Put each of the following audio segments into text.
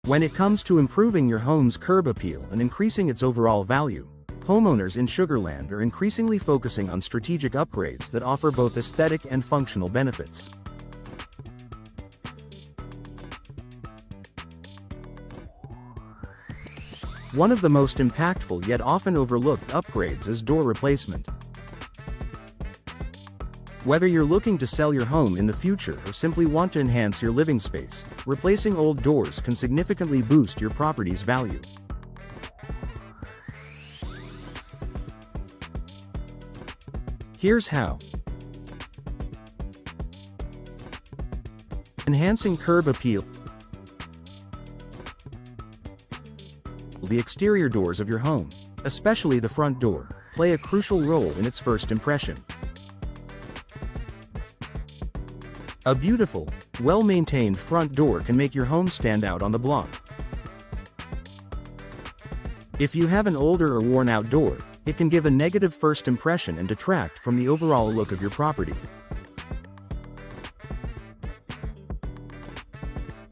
When it comes to improving your home's curb appeal and increasing its overall value, homeowners in Sugarland are increasingly focusing on strategic upgrades that offer both aesthetic and functional benefits. One of the most impactful yet often overlooked upgrades is door replacement. Whether you're looking to sell your home in the future or simply want to enhance your living space, replacing old doors can significantly boost your property's value. Here's how. Enhancing curb appeal. The exterior doors of your home, especially the front door, play a crucial role in its first impression. A beautiful, well-maintained front door can make your home stand out on the block. If you have an older or worn-out door, it can give a negative first impression and detract from the overall look of your property.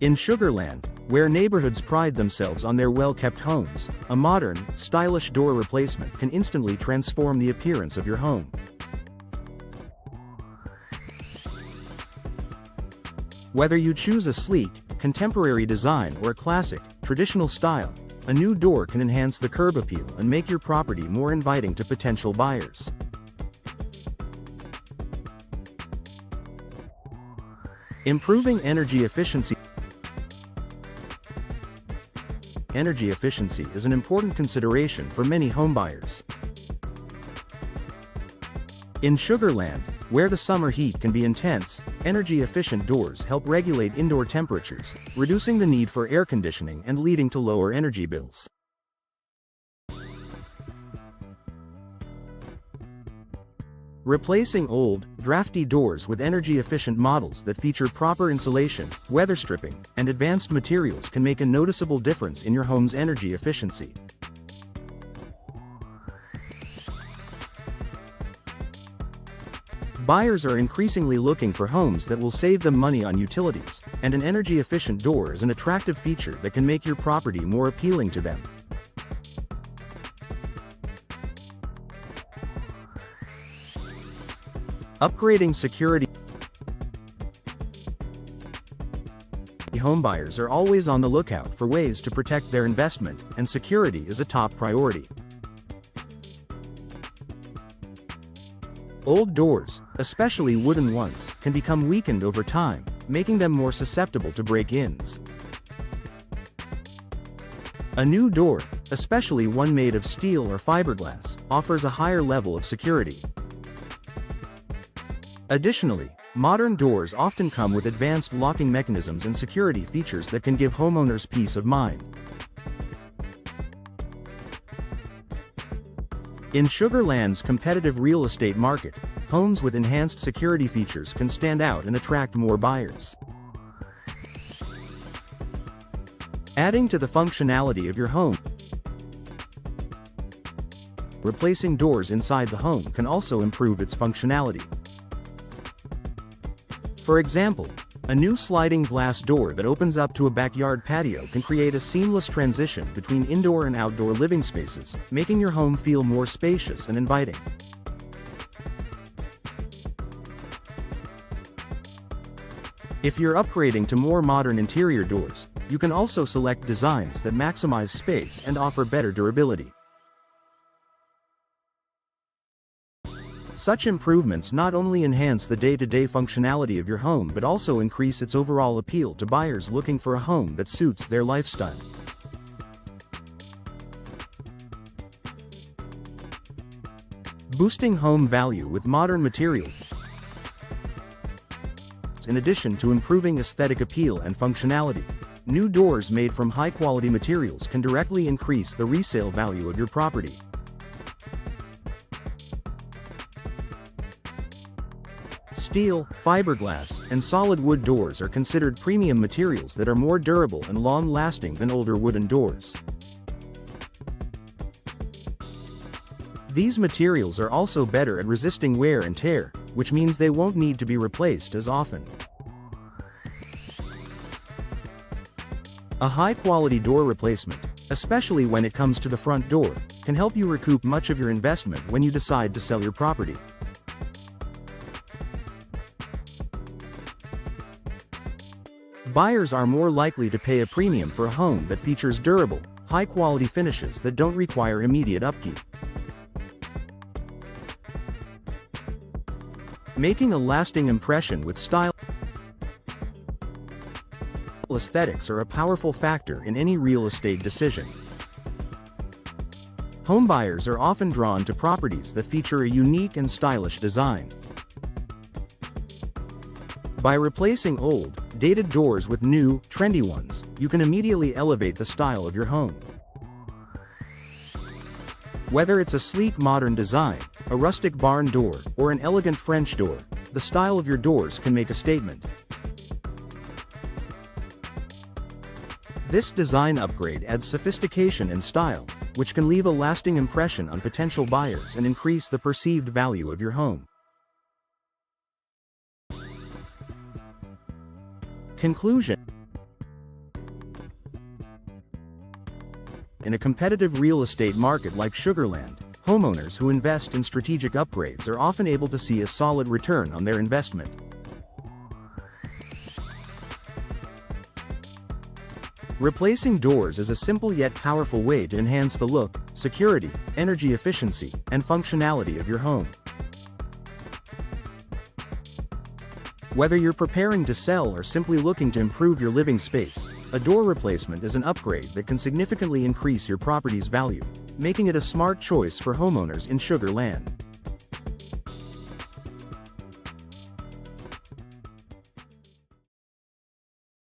In Sugarland, where neighborhoods pride themselves on their well-kept homes, a modern, stylish door replacement can instantly transform the appearance of your home. Whether you choose a sleek, contemporary design or a classic, traditional style, a new door can enhance the curb appeal and make your property more inviting to potential buyers. Improving energy efficiency. Energy efficiency is an important consideration for many homebuyers. In Sugarland, where the summer heat can be intense, energy-efficient doors help regulate indoor temperatures, reducing the need for air conditioning and leading to lower energy bills. Replacing old, drafty doors with energy-efficient models that feature proper insulation, weather stripping, and advanced materials can make a noticeable difference in your home's energy efficiency. Buyers are increasingly looking for homes that will save them money on utilities, and an energy-efficient door is an attractive feature that can make your property more appealing to them. Upgrading security. Homebuyers are always on the lookout for ways to protect their investment, and security is a top priority. Old doors, especially wooden ones, can become weakened over time, making them more susceptible to break-ins. A new door, especially one made of steel or fiberglass, offers a higher level of security. Additionally, modern doors often come with advanced locking mechanisms and security features that can give homeowners peace of mind. In Sugarland's competitive real estate market, homes with enhanced security features can stand out and attract more buyers. Adding to the functionality of your home. Replacing doors inside the home can also improve its functionality. For example, a new sliding glass door that opens up to a backyard patio can create a seamless transition between indoor and outdoor living spaces, making your home feel more spacious and inviting. If you're upgrading to more modern interior doors, you can also select designs that maximize space and offer better durability. Such improvements not only enhance the day-to-day functionality of your home but also increase its overall appeal to buyers looking for a home that suits their lifestyle. Boosting home value with modern materials. In addition to improving aesthetic appeal and functionality, new doors made from high-quality materials can directly increase the resale value of your property. Steel, fiberglass, and solid wood doors are considered premium materials that are more durable and long-lasting than older wooden doors. These materials are also better at resisting wear and tear, which means they won't need to be replaced as often. A high-quality door replacement, especially when it comes to the front door, can help you recoup much of your investment when you decide to sell your property. Buyers are more likely to pay a premium for a home that features durable, high-quality finishes that don't require immediate upkeep. Making a lasting impression with style aesthetics are a powerful factor in any real estate decision. Homebuyers are often drawn to properties that feature a unique and stylish design. By replacing old, dated doors with new, trendy ones, you can immediately elevate the style of your home. Whether it's a sleek modern design, a rustic barn door, or an elegant French door, the style of your doors can make a statement. This design upgrade adds sophistication and style, which can leave a lasting impression on potential buyers and increase the perceived value of your home. Conclusion: in a competitive real estate market like Sugar Land, homeowners who invest in strategic upgrades are often able to see a solid return on their investment. Replacing doors is a simple yet powerful way to enhance the look, security, energy efficiency, and functionality of your home. Whether you're preparing to sell or simply looking to improve your living space, a door replacement is an upgrade that can significantly increase your property's value, making it a smart choice for homeowners in Sugar Land.